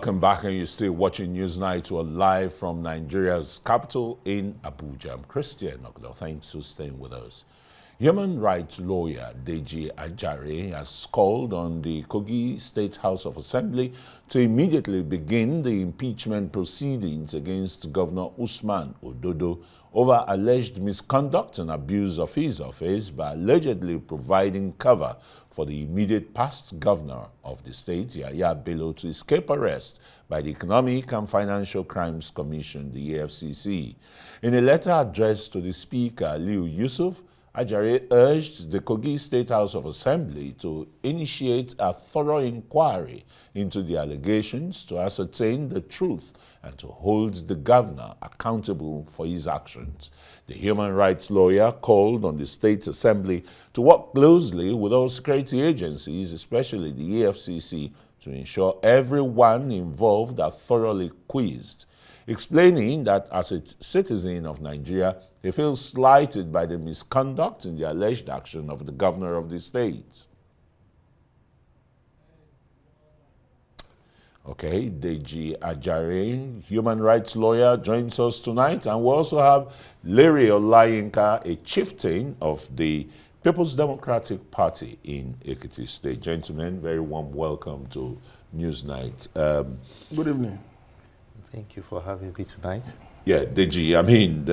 Welcome back, and you're still watching Newsnight. We're live from Nigeria's capital in Abuja. I'm Christian Oglo. Thanks for staying with us. Human rights lawyer Ajare has called on the Kogi State House of Assembly to immediately begin the impeachment proceedings against Governor Usman Ododo over alleged misconduct and abuse of his office by allegedly providing cover for the immediate past governor of the state, Bello, to escape arrest by the Economic and Financial Crimes Commission, the EFCC. In a letter addressed to the Speaker, Liu Yusuf, Ajare urged the Kogi State House of Assembly to initiate a thorough inquiry into the allegations to ascertain the truth and to hold the governor accountable for his actions. The human rights lawyer called on the State Assembly to work closely with all security agencies, especially the EFCC, to ensure everyone involved are thoroughly quizzed, explaining that as a citizen of Nigeria, he feels slighted by the misconduct in the alleged action of the governor of the state. Okay, Deji Ajare, human rights lawyer, joins us tonight, and we also have Larry Olayinka, a chieftain of the People's Democratic Party in Ekiti State. Gentlemen, very warm welcome to Newsnight. Good evening. Thank you for having me tonight. Yeah, Deji, I mean,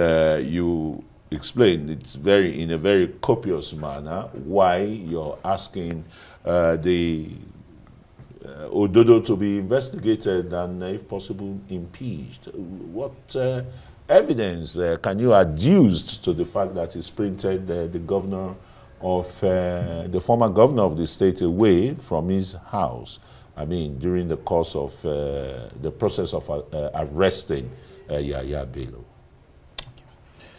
you explained in a very copious manner why you're asking the Ododo to be investigated and, if possible, impeached. What evidence can you adduce to the fact that he sprinted the governor of the former governor of the state away from his house? I mean, during the course of the process of arresting Bello.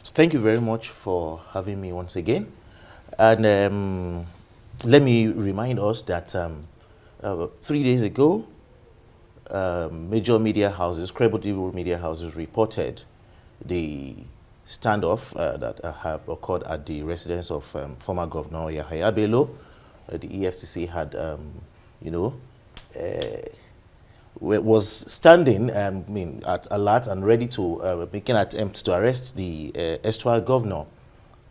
So thank you very much for having me once again. And let me remind us that 3 days ago, major media houses, credible media houses, reported the standoff that have occurred at the residence of former Governor Bello. The EFCC had, was standing at alert and ready to make an attempt to arrest the erstwhile governor.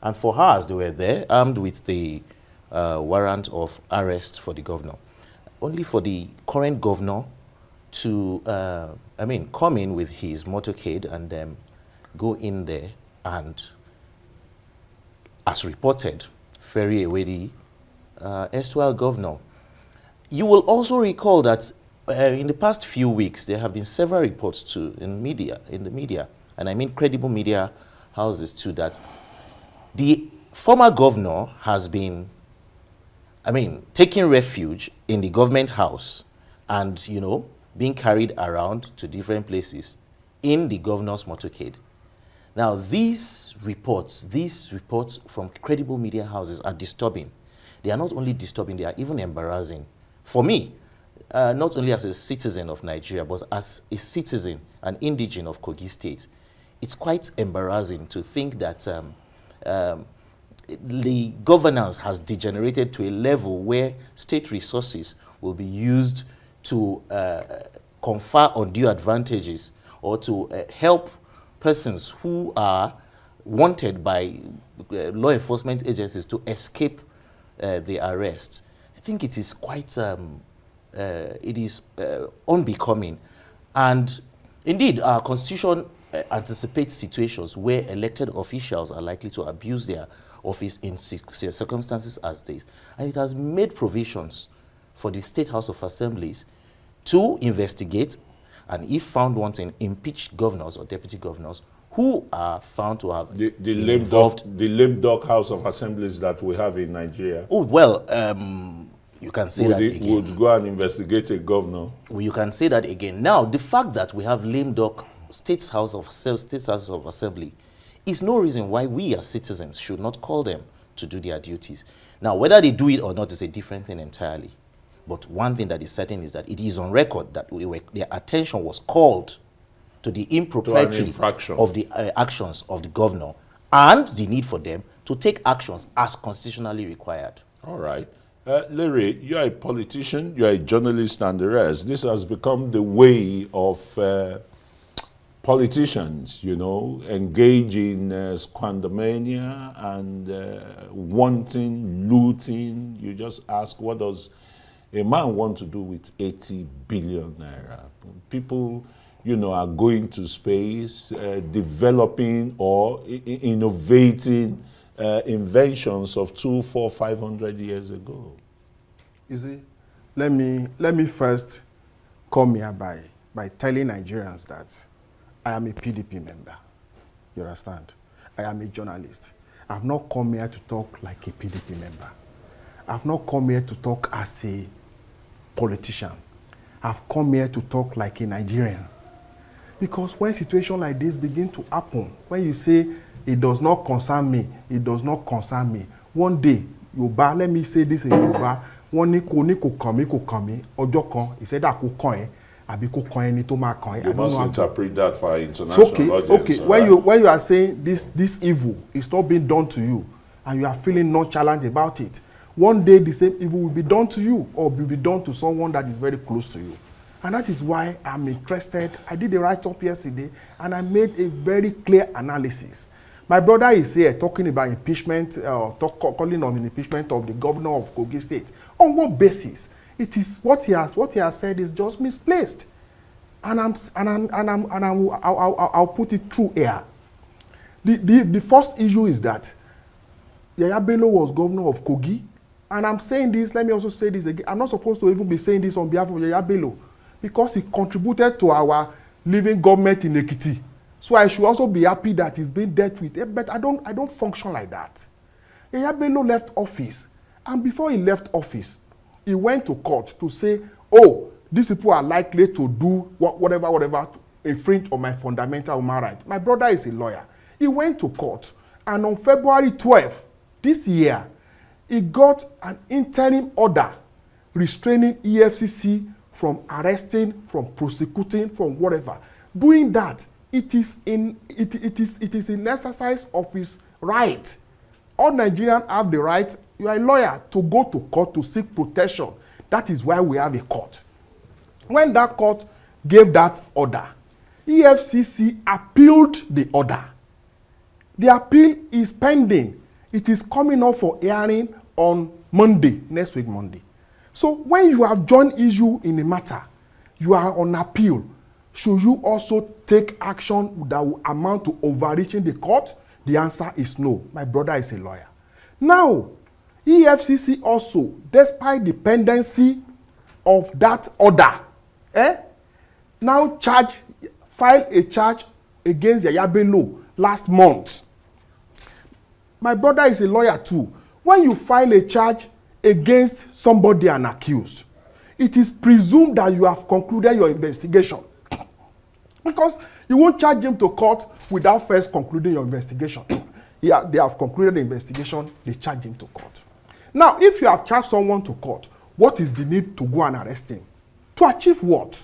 And for hours, they were there, armed with the warrant of arrest for the governor. Only for the current governor to, come in with his motorcade and go in there and, as reported, ferry away the erstwhile governor. You will also recall that in the past few weeks, there have been several reports in the media, and I mean credible media houses too, that the former governor has been taking refuge in the government house and, being carried around to different places in the governor's motorcade. Now, these reports from credible media houses are disturbing. They are not only disturbing, they are even embarrassing. For me, not only as a citizen of Nigeria, but as a citizen, an indigene of Kogi State, it's quite embarrassing to think that the governance has degenerated to a level where state resources will be used to confer undue advantages or to help persons who are wanted by law enforcement agencies to escape the arrest. I think it is quite unbecoming. And indeed, our constitution anticipates situations where elected officials are likely to abuse their office in circumstances as these. And it has made provisions for the State House of Assemblies to investigate and, if found wanting, impeach governors or deputy governors who are found to have the lame duck House of Assemblies that we have in Nigeria. Oh, well, you can say that again. Would go and investigate a governor. Well, you can say that again. Now, the fact that we have lame duck State House of Assembly is no reason why we as citizens should not call them to do their duties. Now, whether they do it or not is a different thing entirely. But one thing that is certain is that it is on record that their attention was called to the impropriety of the actions of the governor and the need for them to take actions as constitutionally required. All right. Larry, you're a politician, you're a journalist and the rest. This has become the way of politicians, you know, engage in squandermania and wanting, looting. You just ask, what does a man want to do with 80 billion naira? People, you know, are going to space, developing or innovating inventions of 200, 400, 500 years ago. You see, let me first come here by telling Nigerians that I am a PDP member. You understand? I am a journalist. I've not come here to talk like a PDP member. I've not come here to talk as a politician. I've come here to talk like a Nigerian. Because when situations like this begin to happen, when you say it does not concern me, it does not concern me. One day, Yoruba, let me say this in Yoruba, one ni kò kàn mí, ọjọ́ kan, he said that kò kàn ẹ́, àbí kò kàn ẹni tó máa kàn ẹ́. You must interpret that for our international audience. Okay. When you are saying this evil is not being done to you, and you are feeling nonchalant about it, one day the same evil will be done to you, or will be done to someone that is very close to you. And that is why I'm interested. I did a write-up yesterday, and I made a very clear analysis. My brother is here talking about impeachment, calling on the impeachment of the governor of Kogi State. On what basis? It is what he has said is just misplaced, and I'll put it through here. The first issue is that Yaya Bello was governor of Kogi, and I'm saying this. Let me also say this again. I'm not supposed to even be saying this on behalf of Yaya Bello, because he contributed to our living government in Ekiti. So I should also be happy that he's being dealt with. But I don't function like that. Yaya Bello left office, and before he left office, he went to court to say, oh, these people are likely to do whatever to infringe on my fundamental human right. My brother is a lawyer. He went to court, and on February 12th this year, he got an interim order restraining EFCC from arresting, from prosecuting, from whatever. Doing that, it is in exercise of his right. All Nigerians have the right, you are a lawyer, to go to court to seek protection. That is why we have a court. When that court gave that order, EFCC appealed the order. The appeal is pending. It is coming up for hearing on Monday, next week Monday. So when you have joined issue in a matter, you are on appeal. Should you also take action that will amount to overreaching the court? The answer is no. My brother is a lawyer. Now, EFCC also, despite the pendency of that order, now file a charge against Yaya Bello last month. My brother is a lawyer too. When you file a charge against somebody and accused, it is presumed that you have concluded your investigation. Because you won't charge him to court without first concluding your investigation. They have concluded the investigation, they charge him to court. Now, if you have charged someone to court, what is the need to go and arrest him? To achieve what?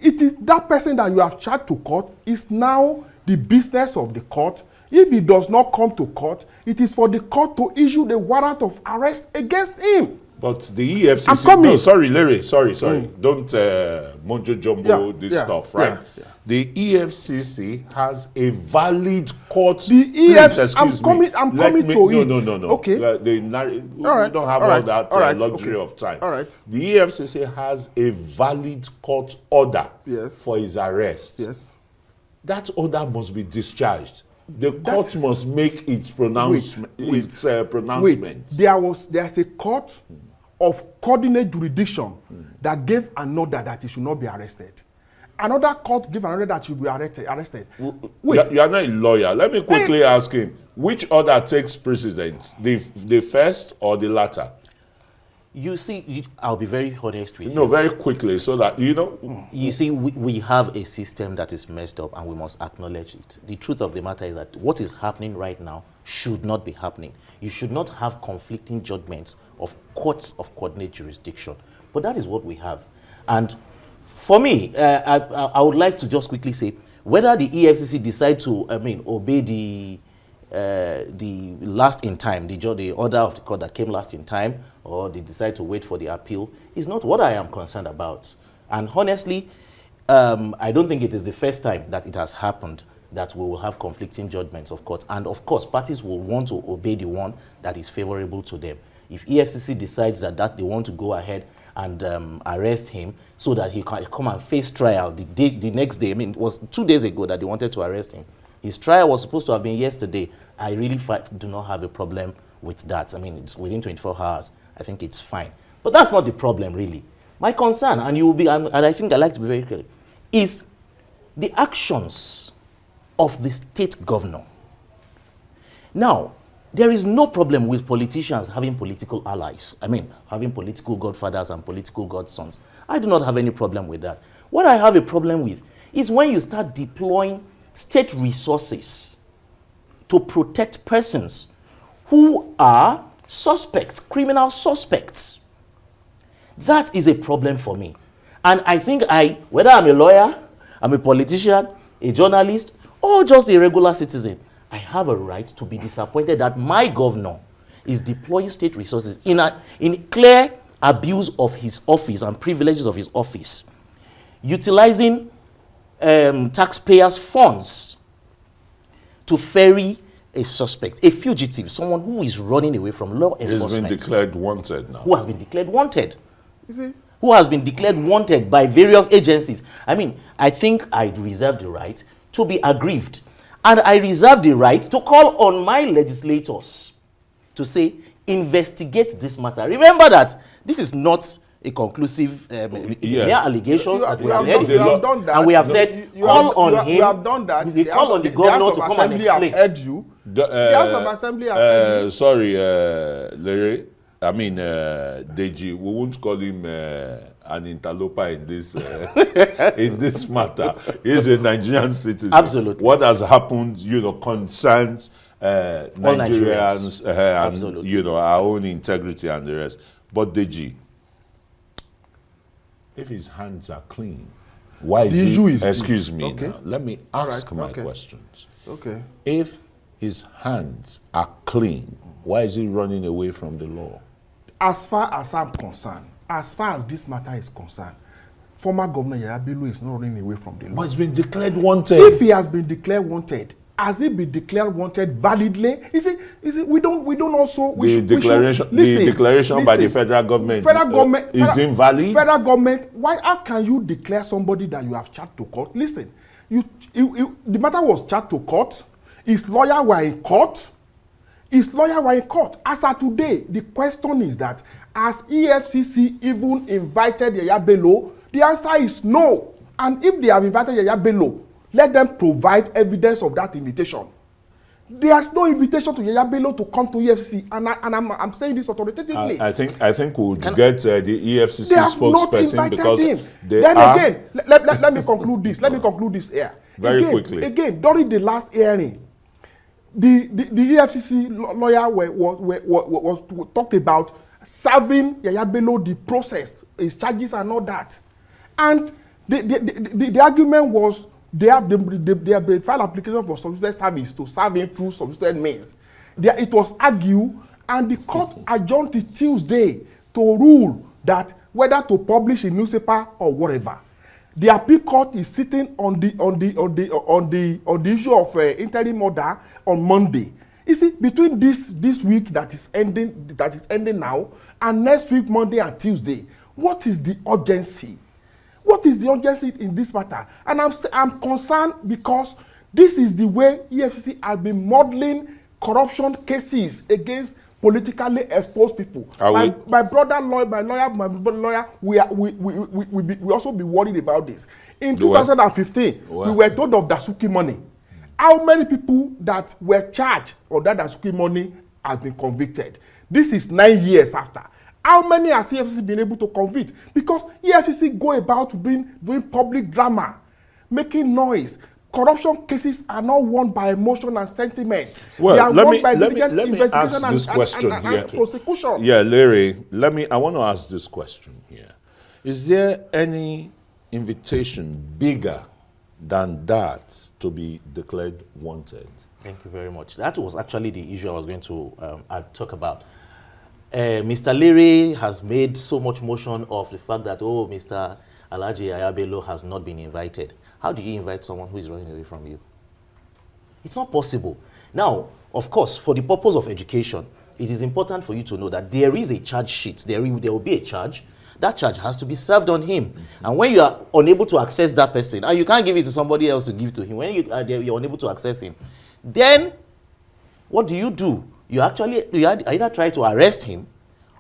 It is that person that you have charged to court is now the business of the court. If he does not come to court, it is for the court to issue the warrant of arrest against him. But the EFCC... I'm coming. No, sorry, Larry, sorry. Don't mojo jumbo this stuff, right? Yeah. The EFCC has a valid court... The EFCC... I'm coming to it. No. Okay. We don't have all that luxury of time. All right. The EFCC has a valid court order for his arrest. Yes. That order must be discharged. The court must make its pronouncement. There's a court of coordinate jurisdiction that gave an order that he should not be arrested. Another court gave an order that he should be arrested. Wait. You are not a lawyer. Let me quickly ask him, which order takes precedence, the first or the latter? You see, I'll be very honest with you. No, very quickly, so that, you know. You see, we have a system that is messed up, and we must acknowledge it. The truth of the matter is that what is happening right now should not be happening. You should not have conflicting judgments of courts of coordinate jurisdiction. But that is what we have. And for me, I would like to just quickly say, whether the EFCC decide to, obey the the last in time, the order of the court that came last in time, or they decide to wait for the appeal, is not what I am concerned about. And honestly, I don't think it is the first time that it has happened that we will have conflicting judgments of courts. And of course, parties will want to obey the one that is favorable to them. If EFCC decides that they want to go ahead and arrest him so that he can come and face trial the next day. I mean, it was 2 days ago that they wanted to arrest him. His trial was supposed to have been yesterday. I really do not have a problem with that. I mean, it's within 24 hours. I think it's fine. But that's not the problem, really. My concern, and you will be, and I think I like to be very clear, is the actions of the state governor. Now, there is no problem with politicians having political allies. I mean, having political godfathers and political godsons. I do not have any problem with that. What I have a problem with is when you start deploying state resources to protect persons who are suspects, criminal suspects. That is a problem for me. And I think whether I'm a lawyer, I'm a politician, a journalist, or just a regular citizen, I have a right to be disappointed that my governor is deploying state resources in clear abuse of his office and privileges of his office, utilizing taxpayers' funds to ferry a suspect, a fugitive, someone who is running away from law enforcement. He's been declared wanted now. Who has been declared wanted. You see? Who has been declared wanted by various agencies. I mean, I think I reserve the right to be aggrieved. And I reserve the right to call on my legislators to say, investigate this matter. Remember that this is not a conclusive mere allegations that we have heard. And we have said, call on him. You have done that. We call on the governor to come and explain. Heard you. The House of Assembly have heard you. Sorry, Larry. I mean, Deji, we won't call him an interloper in this in this matter. He's a Nigerian citizen. Absolutely. What has happened, concerns Nigerians and our own integrity and the rest. But Deji, if his hands are clean, why is he? Excuse me. Okay. Now, let me ask my questions. Okay. If his hands are clean, why is he running away from the law? As far as I'm concerned, as far as this matter is concerned, former Governor Yaya Bello is not running away from the law. But he's been declared wanted. If he has been declared wanted, has he been declared wanted validly? You see, we don't also... The declaration by the federal government is invalid? Federal government, how can you declare somebody that you have charged to court? Listen, the matter was charged to court. His lawyer were in court. As of today, the question is that, has EFCC even invited Yaya Bello? The answer is no. And if they have invited Yaya Bello, let them provide evidence of that invitation. There's no invitation to Yaya Bello to come to EFCC, and I'm saying this authoritatively. I think we'll get the EFCC spokesperson because him. Again, let me conclude this. Let me conclude this here. Very quickly. Again, during the last hearing, the EFCC lawyer was talked about serving Yaya Bello the process, his charges and all that. And the argument was they have filed application for substituted service to serve him through substituted means. It was argued, and the court adjourned to Tuesday to rule that whether to publish in newspaper or whatever. The appeal court is sitting on the issue of interim order on Monday. You see, between this week that is ending now, and next week Monday and Tuesday, what is the urgency? What is the urgency in this matter? And I'm concerned because this is the way EFCC has been modeling corruption cases against politically exposed people. My brother lawyer, we also be worried about this. In 2015, we were told of Dasuki money. How many people that were charged or that Dasuki money have been convicted? This is 9 years after. How many has EFCC been able to convict? Because EFCC go about doing public drama, making noise. Corruption cases are not won by emotion and sentiment. Well, they are let won me by diligent ask investigation this question here. and prosecution. Yeah, Larry, I want to ask this question here. Is there any invitation bigger than that to be declared wanted? Thank you very much. That was actually the issue I was going to talk about. Mr. Leary has made so much motion of the fact that, oh, Mr. Ajare Bello has not been invited. How do you invite someone who is running away from you? It's not possible. Now, of course, for the purpose of education, it is important for you to know that there is a charge sheet. There will be a charge. That charge has to be served on him. Mm-hmm. And when you are unable to access that person, and you can't give it to somebody else to give to him, when you're unable to access him, then what do? You either try to arrest him,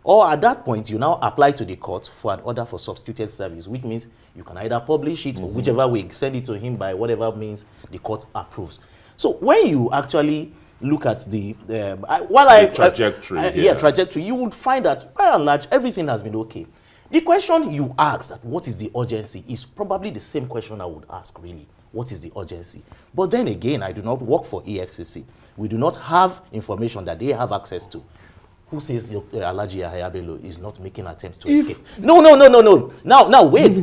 or at that point, you now apply to the court for an order for substituted service, which means you can either publish it or whichever way, send it to him by whatever means the court approves. So when you actually look at the trajectory, trajectory, you would find that by and large everything has been okay. The question you asked, that what is the urgency, is probably the same question I would ask, really. What is the urgency? But then again, I do not work for EFCC. We do not have information that they have access to. Who says Ajare Bello is not making attempts to escape? No. Now, wait.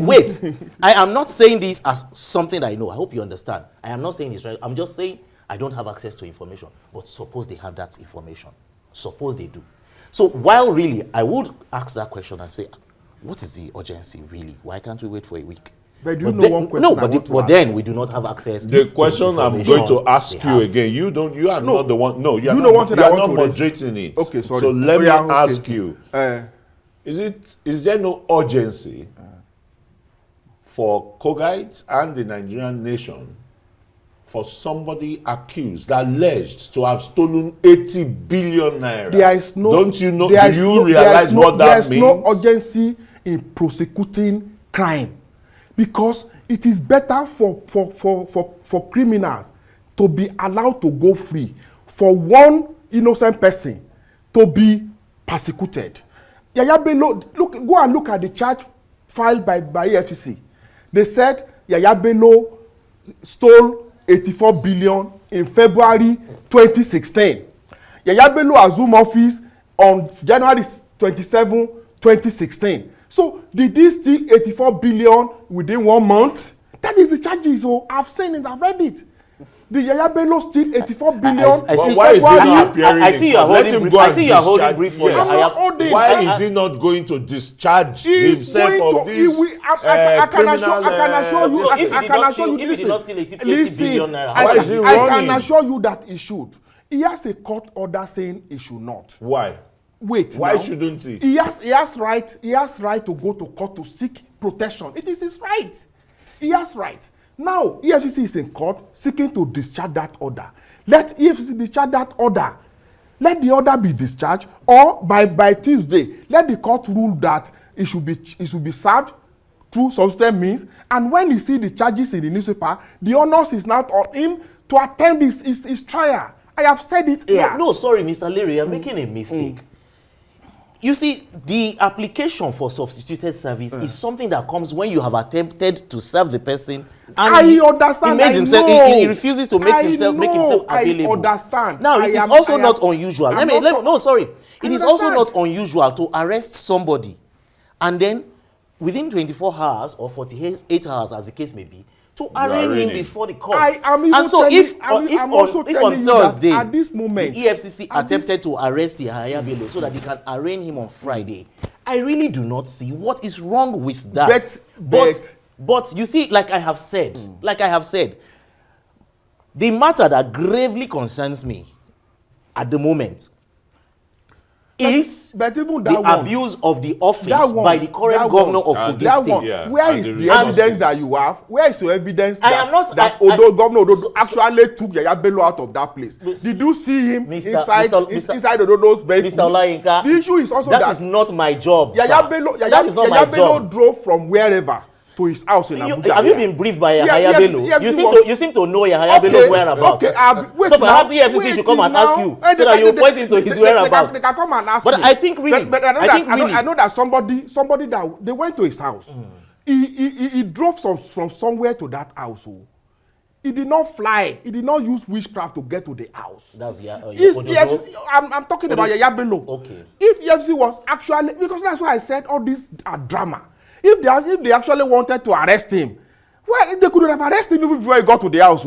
I am not saying this as something I know. I hope you understand. I am not saying this right. I'm just saying I don't have access to information. But suppose they have that information. Suppose they do. So while really, I would ask that question and say, what is the urgency really? Why can't we wait for a week? But do you know one question? No, but then we do not have access. The question I'm going to ask you again. You are not the one. No, you are not moderating it. Okay, sorry. So let me ask you: is there no urgency for Kogites and the Nigerian nation for somebody accused, alleged to have stolen 80 billion naira? There is no. Don't you know? Do you realize what that means? There is no urgency in prosecuting crime. Because it is better for criminals to be allowed to go free, for one innocent person to be persecuted. Ajare Bello, go and look at the charge filed by EFCC. They said Ajare Bello stole 84 billion in February 2016. Ajare Bello assumed office on January 27, 2016. So did he steal 84 billion within 1 month? That is the charges. So I've seen it, I've read it. Did Ajare Bello steal 84 billion? Why is he not appearing? I see you are holding brief for yes. Why is he not going to discharge himself of this criminal? I can assure you. If he did not steal 80 billion naira, why is he running? I can assure you that he should. He has a court order saying he should not. Why? Wait. Why shouldn't he? He has right to go to court to seek protection. It is his right. He has right. Now, EFCC is in court seeking to discharge that order. Let EFCC discharge that order. Let the order be discharged, or by Tuesday, let the court rule that it should be served through substantive means. And when you see the charges in the newspaper, the onus is now on him to attend his trial. I have said it here. No, sorry, Mr. Leary, you're making a mistake. You see, the application for substituted service is something that comes when you have attempted to serve the person. And I understand. He refuses to make himself available. I understand. Now, it is also not unusual. It is also not unusual to arrest somebody and then within 24 hours or 48 hours, as the case may be, to arraign him before the court. And so if on Thursday, at this moment, the EFCC attempted to arrest Ajare Bello so that they can arraign him on Friday, I really do not see what is wrong with that. But you see, like I have said, the matter that gravely concerns me at the moment is the abuse of the office by the current governor of Kogi State. Where is the evidence that you have? Where is your evidence that Governor Odo actually took Ajare Bello out of that place? Did you see him inside Ododo's vehicle? Mr. Olayinka, the issue is also that is not my job. Ajare Bello drove from wherever to his house in Abuja. Have you been briefed by Ajare Bello? You seem to know Ajare Bello's whereabouts. So perhaps EFCC should come and ask you so that you point him to his whereabouts. They can come and ask but I think really, I know that somebody that they went to his house. He drove from somewhere to that house. He did not fly. He did not use witchcraft to get to the house. I'm talking about Ajare Bello. Okay. If EFCC was actually, because that's why I said all this are drama. If they actually wanted to arrest him, well, they could have arrested him before he got to the house.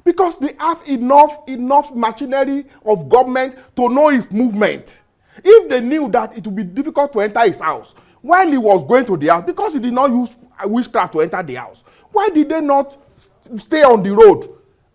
Because they have enough machinery of government to know his movement. If they knew that it would be difficult to enter his house while he was going to the house, because he did not use witchcraft to enter the house, why did they not stay on the road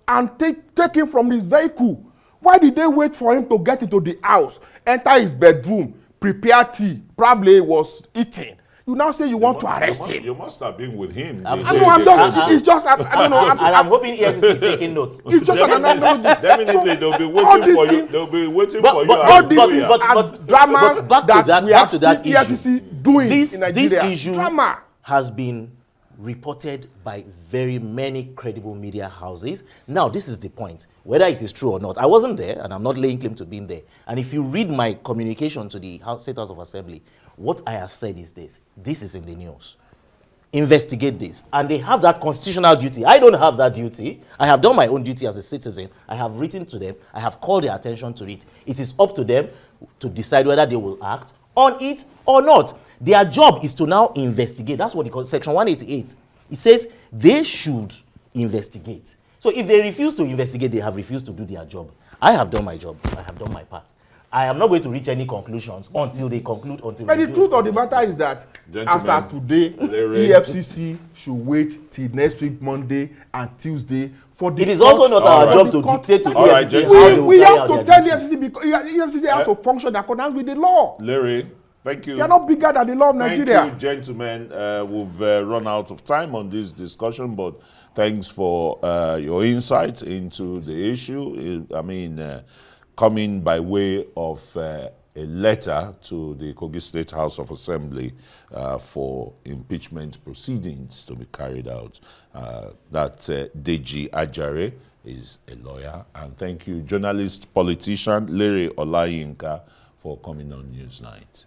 and take him from his vehicle? Why did they wait for him to get into the house, enter his bedroom, prepare tea, probably was eating? You now say you want to arrest him. You must have been with him. I don't know. I'm hoping EFCC is taking notes. It's just an analogy. Definitely, they'll be waiting for you. They'll be waiting for you. But all these things are dramas that we have seen EFCC doing in Nigeria. This issue Drama has been reported by very many credible media houses. Now, this is the point. Whether it is true or not, I wasn't there, and I'm not laying claim to being there. And if you read my communication to the State House of Assembly, what I have said is this. This is in the news. Investigate this. And they have that constitutional duty. I don't have that duty. I have done my own duty as a citizen. I have written to them. I have called their attention to it. It is up to them to decide whether they will act on it or not. Their job is to now investigate. That's what they call Section 188. It says they should investigate. So if they refuse to investigate, they have refused to do their job. I have done my job. I have done my part. I am not going to reach any conclusions until they conclude. But the truth of the matter is that, as of today, EFCC should wait till next week, Monday and Tuesday, for the. It is also not our job to dictate to EFCC. We have to tell EFCC because EFCC has to function in accordance with the law. Larry, thank you. They are not bigger than the law of Nigeria. Thank you, gentlemen. We've run out of time on this discussion, but thanks for your insights into the issue. Coming by way of a letter to the Kogi State House of Assembly for impeachment proceedings to be carried out. Deji Ajare is a lawyer. And thank you, journalist, politician Larry Olayinka, for coming on Newsnight.